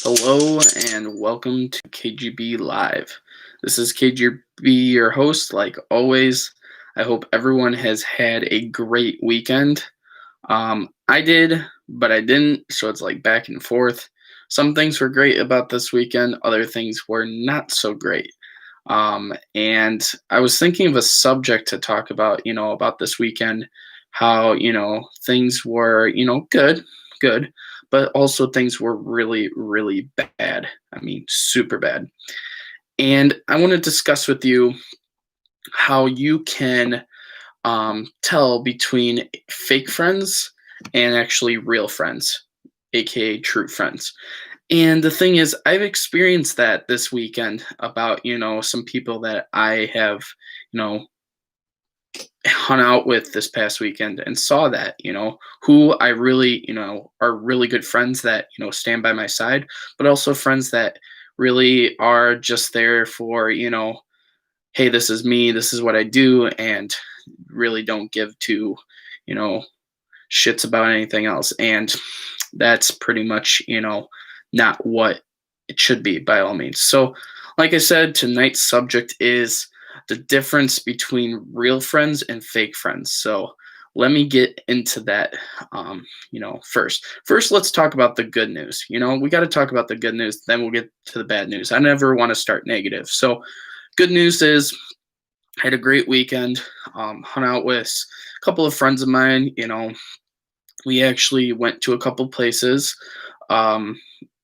Hello and welcome to KGB Live. This is KGB, your host, like always. I hope everyone has had a great weekend. I did, but I didn't, so it's like back and forth. Some things were great about this weekend, other things were not so great. And I was thinking of a subject to talk about, about this weekend, how, things were, good, but also things were really, really bad. I mean, super bad. And I want to discuss with you how you can tell between fake friends and actually real friends, aka true friends. And the thing is, I've experienced that this weekend about, some people that I have, you know, hung out with this past weekend and saw that, who I really, are really good friends that, stand by my side, but also friends that really are just there for, hey, this is me, this is what I do, and really don't give two, you know, shits about anything else. And that's pretty much, not what it should be by all means. So, like I said, tonight's subject is the difference between real friends and fake friends. So, let me get into that. First. First, let's talk about the good news. We got to talk about the good news, then we'll get to the bad news. I never want to start negative. So, good news is I had a great weekend. Hung out with a couple of friends of mine. We actually went to a couple places, um,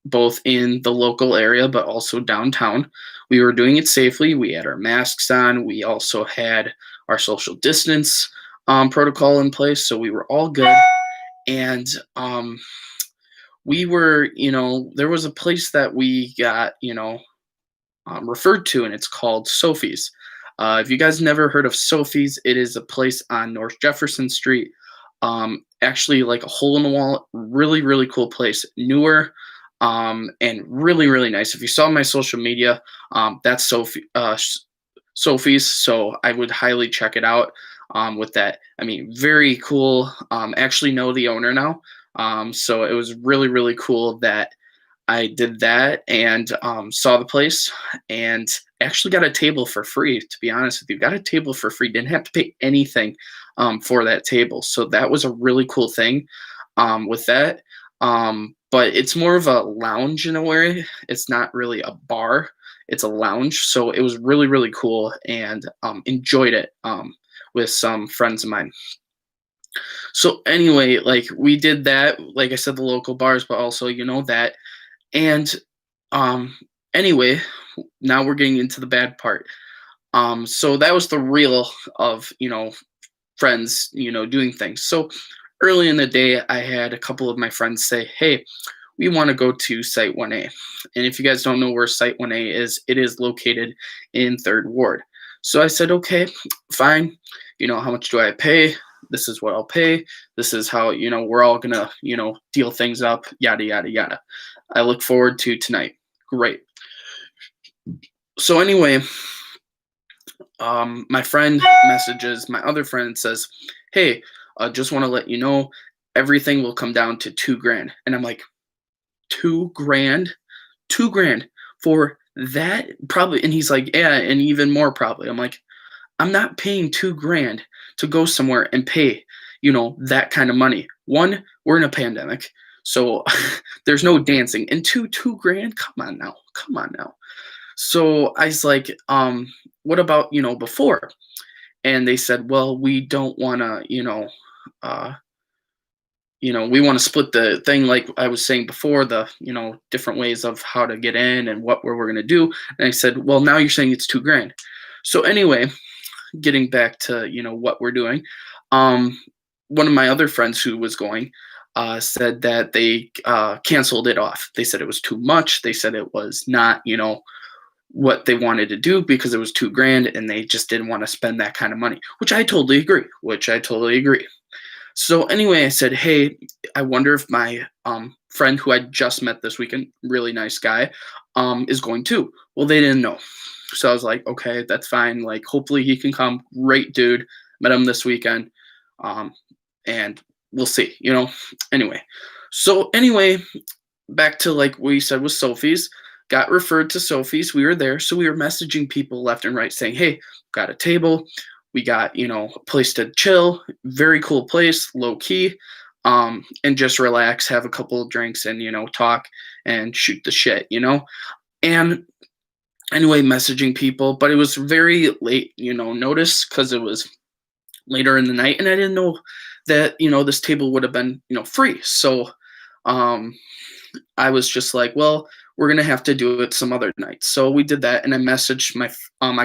both in the local area but also downtown. We were doing it safely. We had our masks on. We also had our social distance protocol in place, so we were all good. And we were, there was a place that we got, referred to, and it's called Sophie's. If you guys never heard of Sophie's, it is a place on North Jefferson Street. Actually, like a hole in the wall, really, really cool place. Newer, and really, really nice. If you saw my social media, that's Sophie's. So I would highly check it out. With that, I mean, very cool. Actually know the owner now. So it was really, really cool that I did that and saw the place and actually got a table for free. To be honest with you, got a table for free. Didn't have to pay anything for that table. So that was a really cool thing with that. But it's more of a lounge in a way. It's not really a bar. It's a lounge. So it was really, really cool and enjoyed it with some friends of mine. So anyway, like we did that, like I said, the local bars, but also, that and um anyway, now we're getting into the bad part. So that was the real of, friends, doing things. So early in the day, I had a couple of my friends say, "Hey, we want to go to Site 1A." And if you guys don't know where Site 1A is, it is located in 3rd Ward. So I said, "Okay, fine. How much do I pay? This is what I'll pay. This is how, we're all going to, deal things up, yada, yada, yada. I look forward to tonight." Great. So anyway, my friend messages my other friend and says, "Hey, just want to let you know everything will come down to 2 grand." And I'm like, 2 grand, 2 grand for that? Probably. And he's like, "Yeah, and even more probably." I'm like, I'm not paying 2 grand to go somewhere and pay, that kind of money. One, we're in a pandemic, so there's no dancing. And 2 grand? Come on now. Come on now. So I was like, what about, before? And they said, well, we don't want to, uh, we want to split the thing like I was saying before, the, different ways of how to get in and what we're going to do. And I said, well, now you're saying it's 2 grand. So anyway, getting back to, what we're doing, um, one of my other friends who was going said that they canceled it off. They said it was too much. They said it was not, what they wanted to do because it was 2 grand and they just didn't want to spend that kind of money, which I totally agree. So anyway, I said, hey, I wonder if my friend who I just met this weekend, really nice guy, is going too. Well, they didn't know. So I was like, okay, that's fine. Like, hopefully he can come. Great dude. Met him this weekend. And we'll see, Anyway. So anyway, back to like what you said with Sophie's, got referred to Sophie's. We were there. So we were messaging people left and right saying, hey, got a table. We got, a place to chill. Very cool place, low key. And just relax, have a couple of drinks and, talk and shoot the shit. And anyway, messaging people, but it was very late, notice because it was later in the night and I didn't know that, this table would have been, free. So um I was just like, well, we're gonna have to do it some other night. So we did that, and I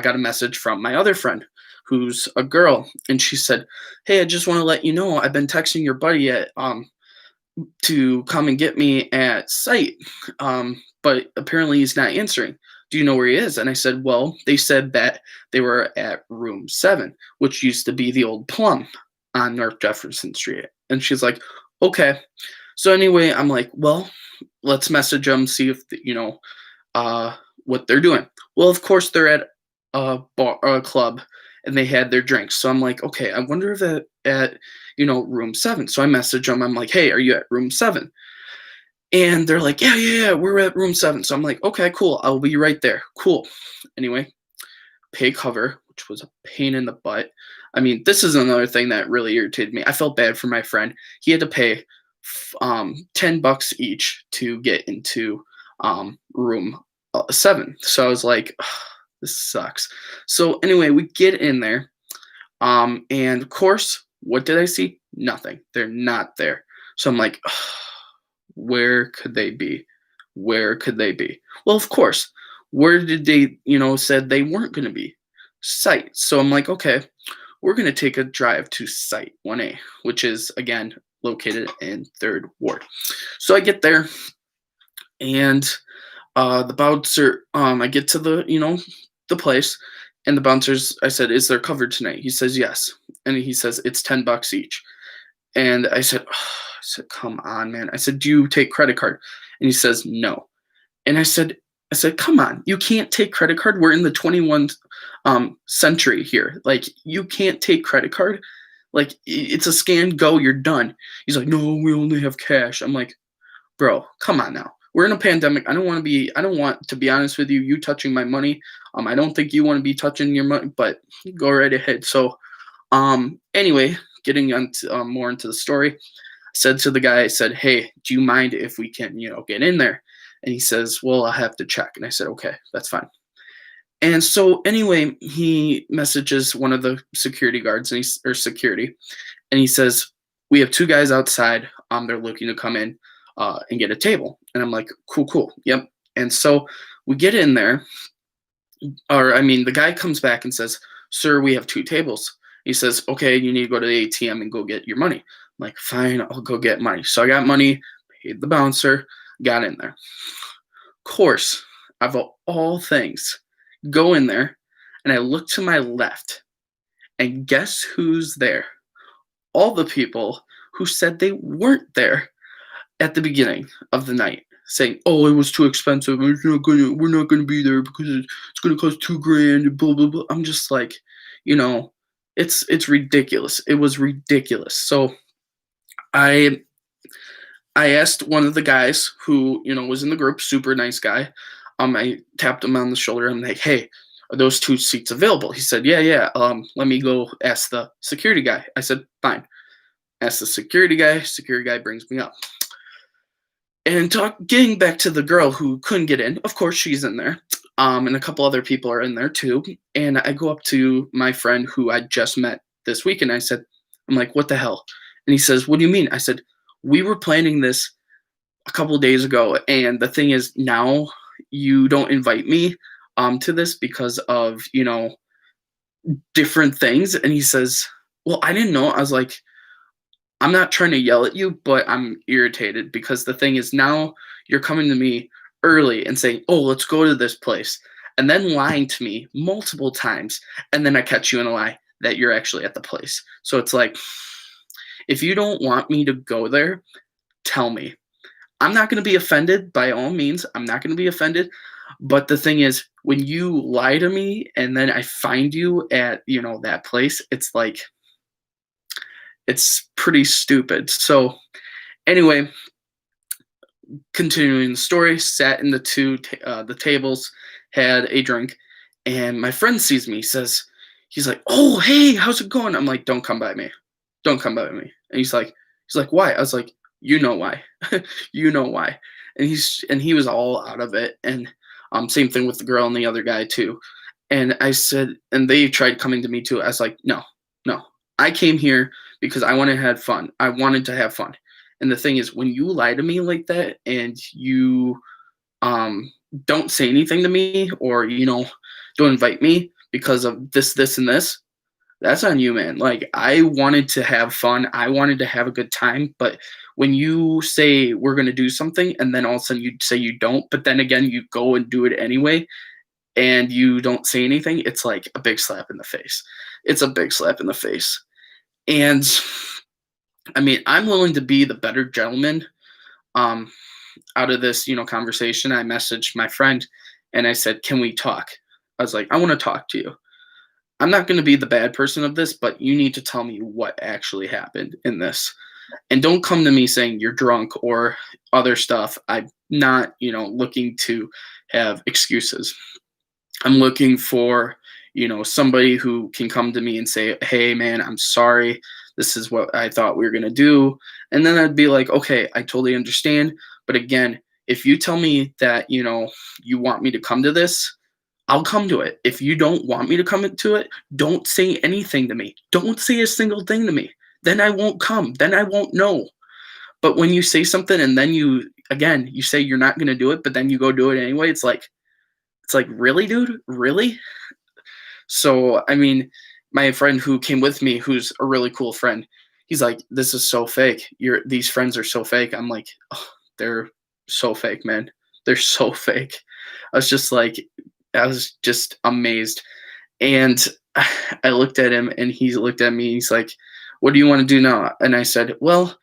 got a message from my other friend, who's a girl, and she said, "Hey, I just want to let you know I've been texting your buddy to come and get me at site, but apparently he's not answering. Do you know where he is?" And I said, "Well, they said that they were at room 7, which used to be the old Plum on North Jefferson Street." And she's like, "Okay." So anyway, I'm like, "Well, let's message them, see if uh, what they're doing." Well, of course they're at a club, and they had their drinks. So I'm like, okay, I wonder if at room 7. So I message them. I'm like, hey, are you at room 7? And they're like, yeah, yeah, yeah, we're at room 7. So I'm like, okay, cool, I'll be right there. Cool. Anyway, pay cover, which was a pain in the butt. I mean, this is another thing that really irritated me. I felt bad for my friend. He had to pay $10 each to get into room 7. So I was like, "Ugh, this sucks." So anyway, we get in there, and of course, what did I see? Nothing. They're not there. So I'm like, "Ugh, where could they be? Where could they be?" Well, of course, where did they, said they weren't going to be? Site. So I'm like, okay, we're going to take a drive to Site 1A, which is, again, located in 3rd Ward. So I get there, and the bouncer, I get to the place, and the bouncers, I said, "Is there covered tonight?" He says, "Yes." And he says, "It's $10 each." And I said, "Come on, man." I said, "Do you take credit card?" And he says, "No." And I said, "Come on, you can't take credit card. We're in the 21st century here. Like, you can't take credit card. Like, it's a scan, go, you're done." He's like, "No, we only have cash." I'm like, bro, come on now. We're in a pandemic. I don't want to be honest with you touching my money. I don't think you want to be touching your money, but go right ahead. So, anyway, getting into more into the story, I said to the guy, I said, "Hey, do you mind if we can, get in there?" And he says, "Well, I'll have to check." And I said, "Okay, that's fine." And so anyway, he messages one of the security guards, or security, and he says, "We have 2 guys outside. They're looking to come in and get a table." And I'm like, "Cool, cool, yep." And so we get in there, or I mean, the guy comes back and says, "Sir, we have 2 tables." He says, "Okay, you need to go to the ATM and go get your money." I'm like, "Fine, I'll go get money." So I got money, paid the bouncer, got in there. Of course, of all things, go in there, and I look to my left, and guess who's there? All the people who said they weren't there at the beginning of the night, saying, "Oh, it was too expensive. We're not gonna be there because it's gonna cost 2 grand." And blah blah blah. I'm just like, you know, it's ridiculous. It was ridiculous. So I I asked one of the guys who was in the group, super nice guy. I tapped him on the shoulder. I'm like, "Hey, are those 2 seats available?" He said, "Yeah, yeah. Let me go ask the security guy." I said, "Fine." Ask the security guy. Security guy brings me up. And getting back to the girl who couldn't get in, of course she's in there. And a couple other people are in there too. And I go up to my friend who I just met this week, and I'm like, "What the hell?" And he says, "What do you mean?" I said, "We were planning this a couple days ago, and the thing is now you don't invite me to this because of different things." And he says, "Well, I didn't know." I was like, "I'm not trying to yell at you, but I'm irritated because the thing is now you're coming to me early and saying, 'Oh, let's go to this place,' and then lying to me multiple times, and then I catch you in a lie that you're actually at the place." So it's like, if you don't want me to go there, tell me. I'm not going to be offended by all means. I'm not going to be offended. But the thing is, when you lie to me and then I find you at, that place, it's like, it's pretty stupid. So anyway, continuing the story, sat in the tables, had a drink, and my friend sees me. He's like, "Oh, hey, how's it going?" I'm like, "Don't come by me, don't come by me." And he's like, "Why?" I was like, "You know why, you know why." And he was all out of it. And same thing with the girl and the other guy too. And I said, and they tried coming to me too. I was like, "No, no, I came here because I wanted to have fun. I wanted to have fun." And the thing is, when you lie to me like that and you um, don't say anything to me, or don't invite me because of this, and this, that's on you, man. Like, I wanted to have fun. I wanted to have a good time. But when you say we're going to do something and then all of a sudden you say you don't, but then again, you go and do it anyway and you don't say anything, it's like a big slap in the face. It's a big slap in the face. And I mean, I'm willing to be the better gentleman. Um, Out of this, conversation, I messaged my friend and I said, "Can we talk?" I was like, "I want to talk to you. I'm not going to be the bad person of this, but you need to tell me what actually happened in this. And don't come to me saying you're drunk or other stuff. I'm not, looking to have excuses. I'm looking for, somebody who can come to me and say, 'Hey, man, I'm sorry. This is what I thought we were going to do.'" And then I'd be like, "Okay, I totally understand. But again, if you tell me that, you want me to come to this, I'll come to it. If you don't want me to come to it, don't say anything to me. Don't say a single thing to me. Then I won't come. Then I won't know." But when you say something and then you say you're not going to do it, but then you go do it anyway, it's like, really, dude? Really? So, I mean, my friend who came with me, who's a really cool friend, he's like, "This is so fake. These friends are so fake." I'm like, "Oh, they're so fake, man. They're so fake." I was just like, I was just amazed. And I looked at him and he looked at me. He's like, "What do you want to do now?" And I said, "Well,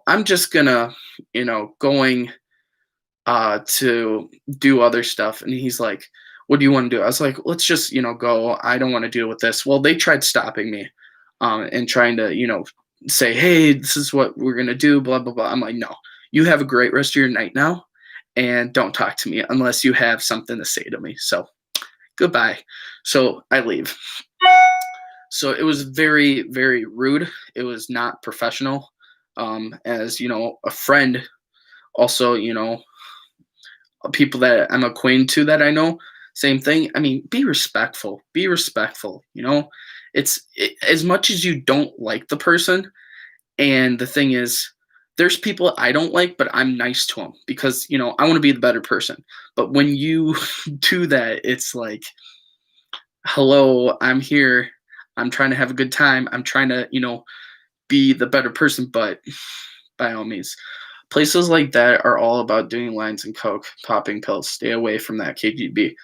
I'm just gonna, going to do other stuff." And he's like, "What do you want to do?" I was like, "Let's just, go. I don't want to deal with this." Well, they tried stopping me and trying to, say, "Hey, this is what we're gonna do," blah blah blah. I'm like, "No, you have a great rest of your night now, and don't talk to me unless you have something to say to me." So goodbye. So I leave. So it was very, very rude. It was not professional. As a friend, also, people that I'm acquainted to that I know, same thing. I mean, be respectful. Be respectful. As much as you don't like the person, and the thing is, there's people I don't like, but I'm nice to them because I want to be the better person. But when you do that, it's like, "Hello, I'm here. I'm trying to have a good time. I'm trying to, be the better person." But by all means, places like that are all about doing lines and coke, popping pills. Stay away from that, KGB.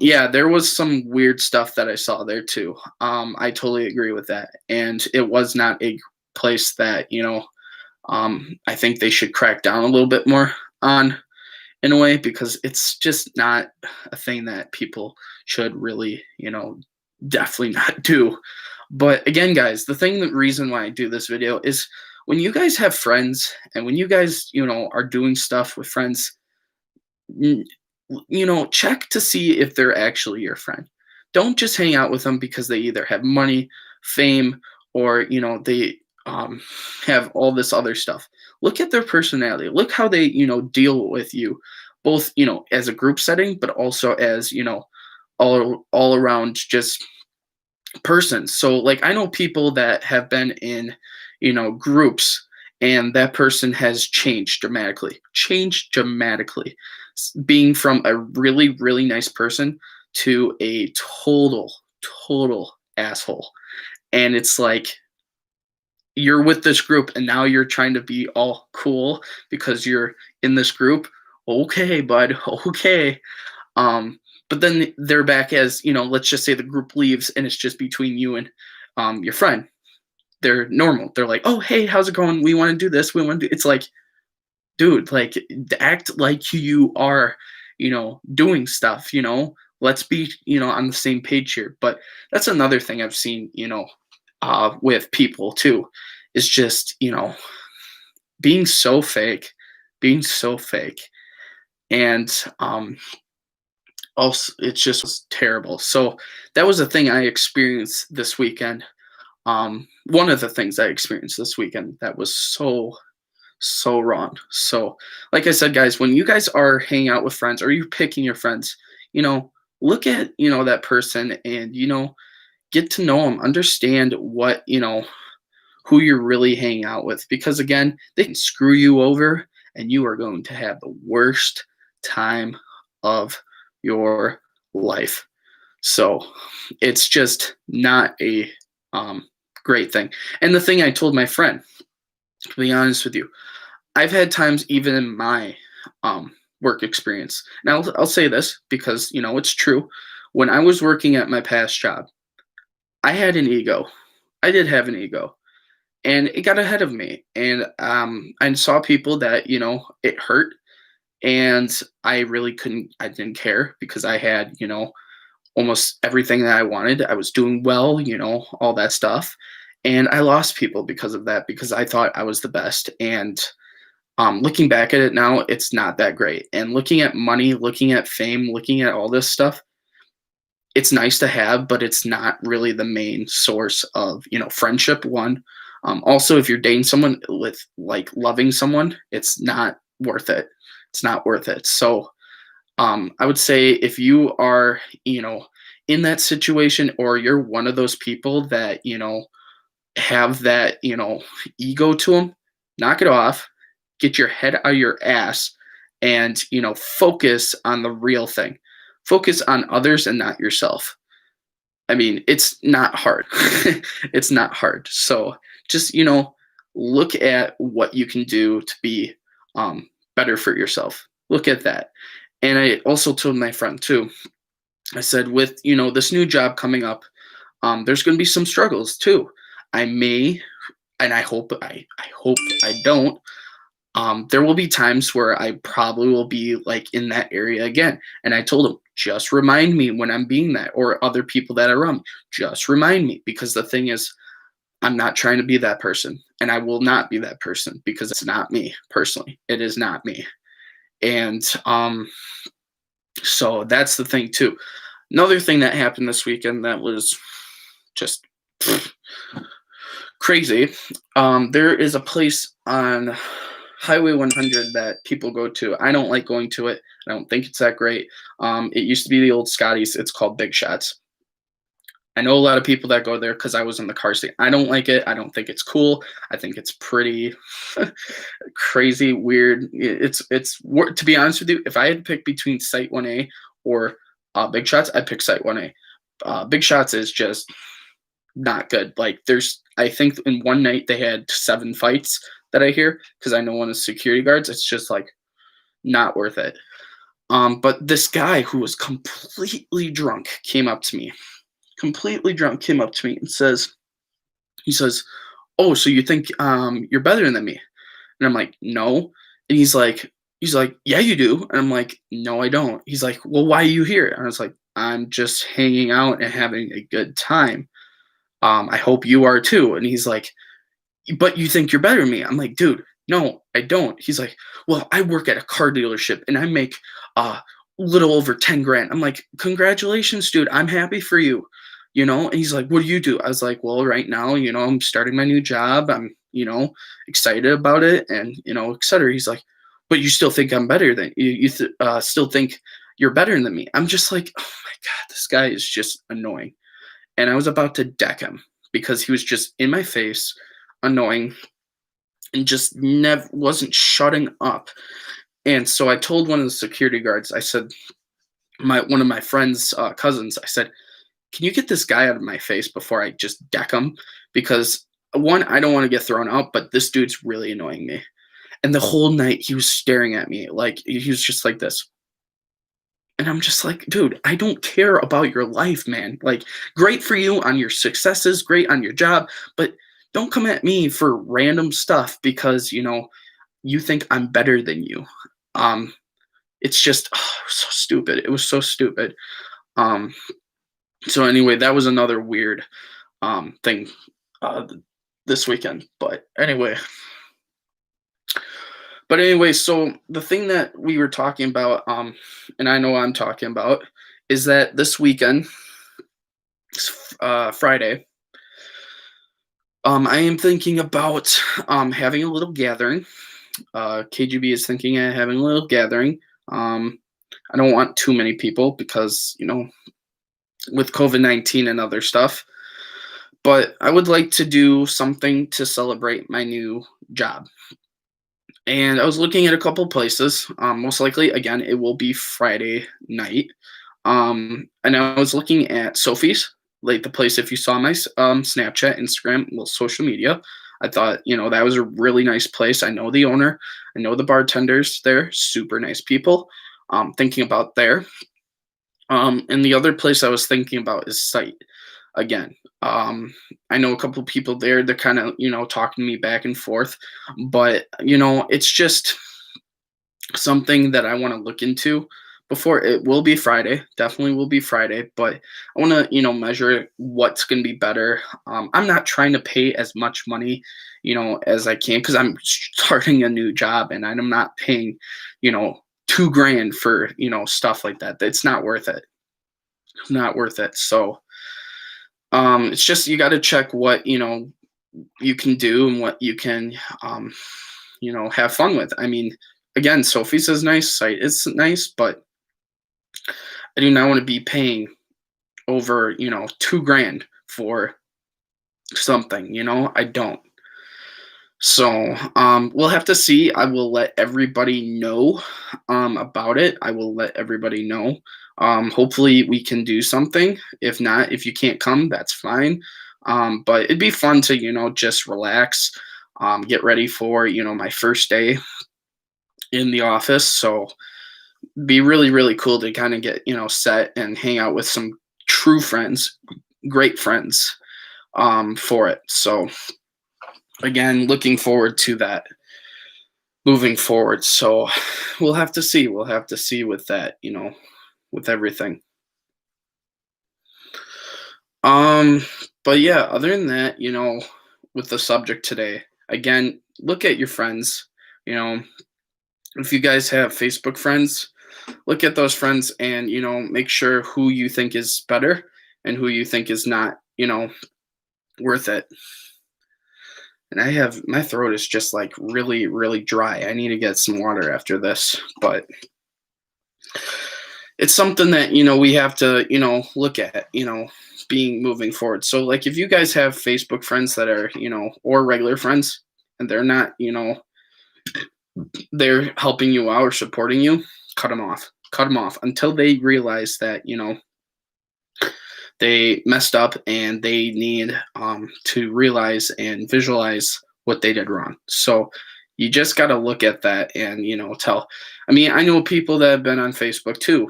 Yeah, there was some weird stuff that I saw there too. I totally agree with that, and it was not a place that I think they should crack down a little bit more on, in a way, because it's just not a thing that people should really, definitely not do. But again, guys, the reason why I do this video is when you guys have friends and when you guys, are doing stuff with friends, n- check to see if they're actually your friend. Don't just hang out with them because they either have money, fame, or they have all this other stuff. Look at their personality. Look how they deal with you, both as a group setting, but also as all around just person. So like, I know people that have been in groups, and that person has changed dramatically, being from a really, really nice person to a total asshole. And it's like, you're with this group and now you're trying to be all cool because you're in this group. Okay, bud. Okay. um but then they're back as, let's just say the group leaves and it's just between you and your friend. They're normal. They're like, "Oh, hey, how's it going? We want to do this. We want to do." It's like, dude, like, act like you are, doing stuff. Let's be, on the same page here. But that's another thing I've seen, with people too, is just, being so fake, being so fake. And also it's just was terrible. So that was a thing I experienced this weekend. One of the things I experienced this weekend that was so wrong. So, like I said, guys, when you guys are hanging out with friends or you're picking your friends, you know, look at, that person and, get to know them, understand what, who you're really hanging out with. Because again, they can screw you over and you are going to have the worst time of your life. So it's just not a great thing. And the thing I told my friend, to be honest with you, I've had times even in my work experience. Now I'll say this because it's true. When I was working at my past job, I had an ego. I did have an ego, and it got ahead of me. And I saw people that it hurt, and I really couldn't. I didn't care because I had almost everything that I wanted. I was doing well, all that stuff, and I lost people because of that because I thought I was the best. And looking back at it now, it's not that great. And looking at money, looking at fame, looking at all this stuff, it's nice to have, but it's not really the main source of, friendship. One, also, if you're dating someone with like loving someone, it's not worth it. It's not worth it. So, I would say if you are, in that situation, or you're one of those people that, have that, ego to them, knock it off, get your head out of your ass, and, focus on the real thing. Focus on others and not yourself. I mean, it's not hard. It's not hard. So just, look at what you can do to be better for yourself. Look at that. And I also told my friend too, I said, with, this new job coming up, there's going to be some struggles too. I may, and I hope I don't. There will be times where I probably will be like in that area again. And I told him, just remind me when I'm being that, or other people that are around me. Just remind me, because the thing is, I'm not trying to be that person, and I will not be that person because it's not me personally. It is not me. And so that's the thing too. Another thing that happened this weekend that was just crazy. There is a place on Highway 100 that people go to. I don't like going to it. I don't think it's that great. It used to be the old Scotty's. It's called Big Shots. I know a lot of people that go there because I was in the car seat. I don't like it. I don't think it's cool. I think it's pretty crazy, weird. To be honest with you, if I had to pick between Site 1A or Big Shots, I'd pick Site 1A. Big Shots is just not good. Like I think in one night they had 7 fights that I hear, because I know one of the security guards. It's just like not worth it. But this guy who was completely drunk came up to me. And he says, "Oh, so you think you're better than me?" And I'm like, "No." And he's like, "Yeah, you do." And I'm like, "No, I don't." He's like, "Well, why are you here?" And I was like, "I'm just hanging out and having a good time. I hope you are too." And he's like, "But you think you're better than me?" I'm like, "Dude, no, I don't." He's like, "Well, I work at a car dealership and I make little over 10 grand." I'm like, "Congratulations, dude. I'm happy for you." And he's like, "What do you do?" I was like, "Well, right now, I'm starting my new job. I'm, excited about it, and, et cetera." He's like, "But you still think I'm better than you, still think you're better than me." I'm just like, "Oh my God, this guy is just annoying." And I was about to deck him because he was just in my face, annoying, and just never wasn't shutting up. And so I told one of the security guards, I said, one of my friend's cousins, I said, "Can you get this guy out of my face before I just deck him? Because one, I don't want to get thrown out, but this dude's really annoying me." And the whole night he was staring at me like he was just like this. And I'm just like, "Dude, I don't care about your life, man. Like, great for you on your successes, great on your job, but don't come at me for random stuff because, you think I'm better than you." Um, it's just so stupid. It was so stupid. Um, so anyway, that was another weird thing uh, this weekend. But anyway, But anyway, so the thing that we were talking about, and I know I'm talking about, is that this weekend, Friday, I am thinking about having a little gathering. KGB is thinking of having a little gathering. Um, I don't want too many people because, with COVID-19 and other stuff. But I would like to do something to celebrate my new job. And I was looking at a couple places. Most likely, again, it will be Friday night. And I was looking at Sophie's, like the place. If you saw my Snapchat, Instagram, well, social media, I thought that was a really nice place. I know the owner, I know the bartenders there, super nice people. Thinking about there. And the other place I was thinking about is Site again. I know a couple of people there. They're kind of talking to me back and forth, but it's just something that I want to look into before. It will be Friday, definitely will be Friday, but I want to, measure what's going to be better. I'm not trying to pay as much money, as I can because I'm starting a new job and I'm not paying, 2 grand for, stuff like that. It's not worth it. Not worth it. So, it's just, you got to check what, you can do and what you can, have fun with. I mean, again, Sophie's is nice, Site is nice, but I do not want to be paying over, 2 grand for something, I don't. So, we'll have to see. I will let everybody know, about it. I will let everybody know. Hopefully we can do something. If not, if you can't come, that's fine. But it'd be fun to, just relax, get ready for, my first day in the office. So be really, really cool to kind of get, set and hang out with some true friends, great friends, for it. So again, looking forward to that moving forward. So we'll have to see. We'll have to see with that, with everything. Um, but yeah, other than that, with the subject today, again, look at your friends. You know, if you guys have Facebook friends, look at those friends and, make sure who you think is better and who you think is not, worth it. And my throat is just like really, really dry. I need to get some water after this, but it's something that, we have to, look at, being moving forward. So like if you guys have Facebook friends that are, or regular friends and they're not, they're helping you out or supporting you, cut them off. Cut them off until they realize that, they messed up and they need to realize and visualize what they did wrong. So you just got to look at that and tell. I mean, I know people that have been on Facebook too,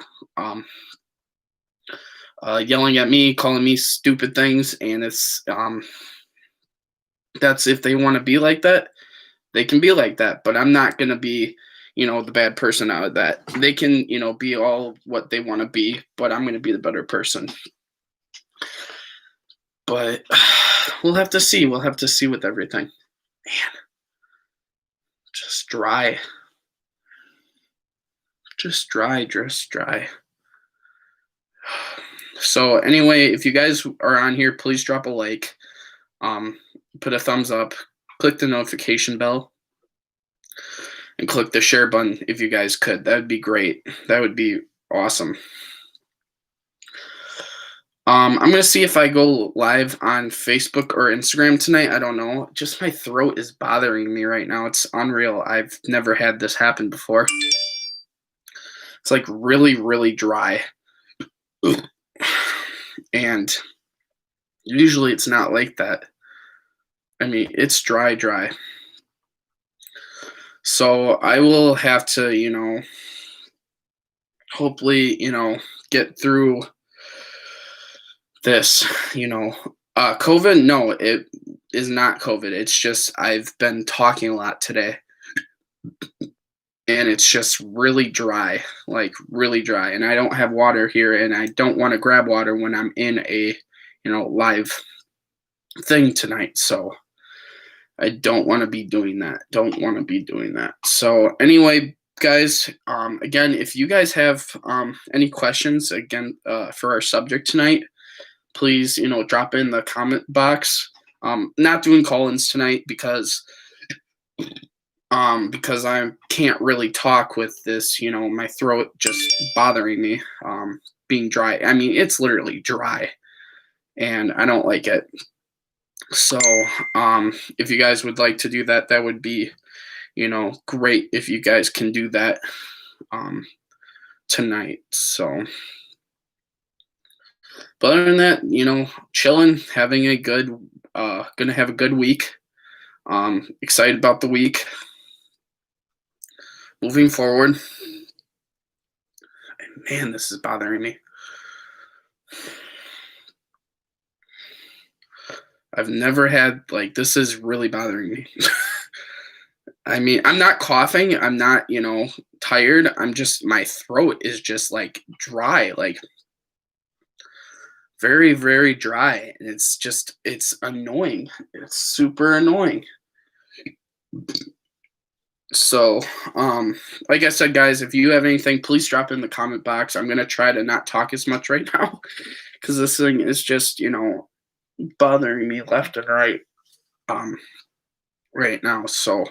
yelling at me, calling me stupid things, and it's that's if they want to be like that, they can be like that. But I'm not gonna be, the bad person out of that. They can, be all what they want to be, but I'm gonna be the better person. But we'll have to see. We'll have to see with everything. Man, just dry. Just dry, just dry. So anyway, if you guys are on here, please drop a like, um, put a thumbs up, click the notification bell, and click the share button if you guys could. That would be great. That would be awesome. I'm gonna see if I go live on Facebook or Instagram tonight. I don't know. Just my throat is bothering me right now. It's unreal. I've never had this happen before. It's like really, really dry. And usually it's not like that. I mean, it's dry, dry. So I will have to, hopefully, get through this, COVID. No, it is not COVID. It's just I've been talking a lot today and it's just really dry, like really dry. And I don't have water here and I don't want to grab water when I'm in a, live thing tonight. So I don't want to be doing that. Don't want to be doing that. So anyway, guys, again, if you guys have any questions again for our subject tonight, please, drop in the comment box. Not doing call-ins tonight because I can't really talk with this, my throat just bothering me, being dry. I mean, it's literally dry, and I don't like it. So, if you guys would like to do that, that would be, great if you guys can do that tonight. So, but other than that, chilling, having a gonna have a good week. Excited about the week. Moving forward. Man, this is bothering me. I've never had, this is really bothering me. I mean, I'm not coughing. I'm not, tired. My throat is just dry, very, very dry. And it's annoying. It's super annoying. So, like I said, guys, if you have anything, please drop it in the comment box. I'm going to try to not talk as much right now because this thing is just, bothering me left and right right now. So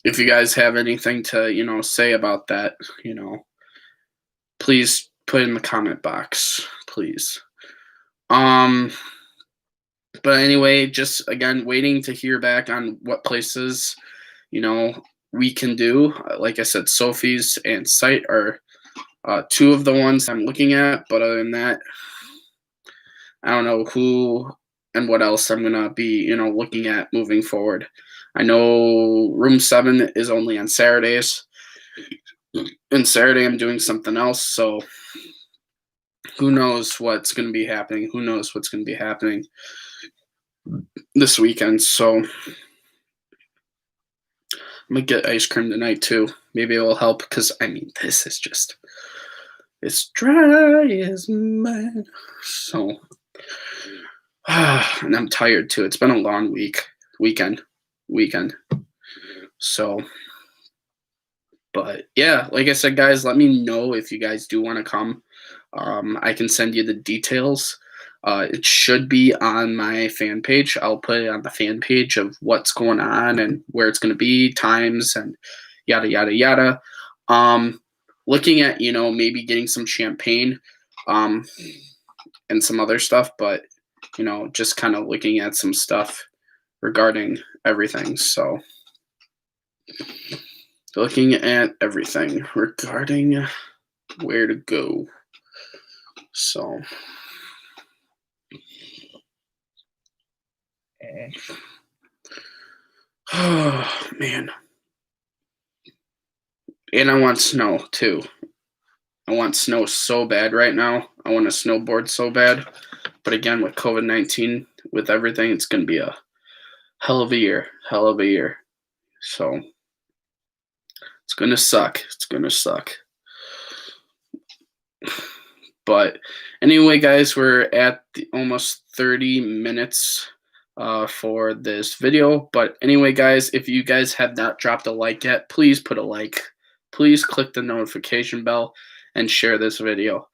if you guys have anything to, say about that, please put it in the comment box, please. But anyway, just again, waiting to hear back on what places, we can do. Like I said, Sophie's and Site are two of the ones I'm looking at. But other than that, I don't know who and what else I'm going to be, looking at moving forward. I know Room 7 is only on Saturdays. And Saturday I'm doing something else. So who knows what's going to be happening. Who knows what's going to be happening this weekend. So I'm going to get ice cream tonight too. Maybe it will help because, I mean, this is just, it's dry as mud. So, and I'm tired too. It's been a long weekend. So, but yeah, like I said, guys, let me know if you guys do want to come. I can send you the details. It should be on my fan page. I'll put it on the fan page of what's going on and where it's going to be, times, and yada, yada, yada. Looking at, maybe getting some champagne and some other stuff, but, just kind of looking at some stuff regarding everything. So looking at everything regarding where to go. So oh man. And I want snow too. I want snow so bad right now. I want to snowboard so bad. But again, with COVID-19, with everything, it's going to be a hell of a year. So it's going to suck. But anyway, guys, we're at almost 30 minutes for this video. But anyway, guys, if you guys have not dropped a like yet, please put a like. Please click the notification bell and share this video.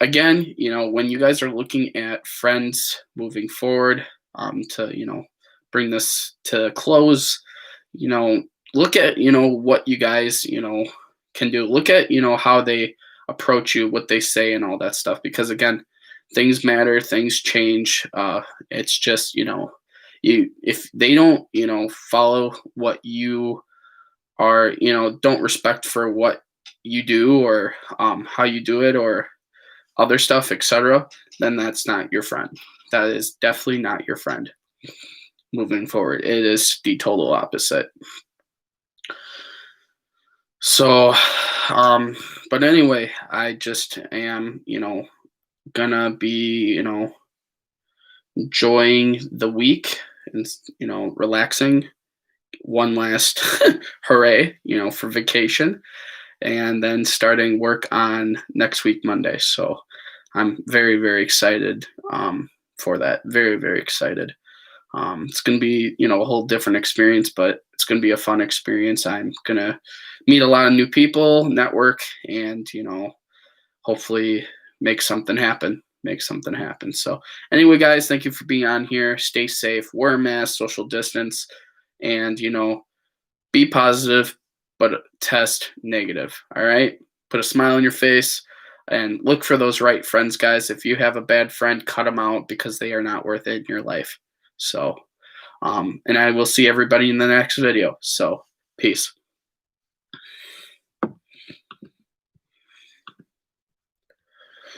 Again, when you guys are looking at friends moving forward, to, bring this to close, look at, what you guys, can do. Look at, how they approach you, what they say and all that stuff. Because again, things matter, things change. It's just, if they don't, follow what you are, don't respect for what you do or how you do it or other stuff, etc., then that's not your friend. That is definitely not your friend moving forward. It is the total opposite. So, but anyway, I just am, gonna be, enjoying the week and, relaxing. One last hooray, for vacation. And then starting work on next week, Monday. So I'm very, very excited for that. Very, very excited. It's going to be, a whole different experience, but it's going to be a fun experience. I'm going to meet a lot of new people, network, and, hopefully make something happen. Make something happen. So, anyway, guys, thank you for being on here. Stay safe, wear a mask, social distance, and, be positive, but test negative. All right. Put a smile on your face and look for those right friends, guys. If you have a bad friend, cut them out because they are not worth it in your life. So, and I will see everybody in the next video. So, peace.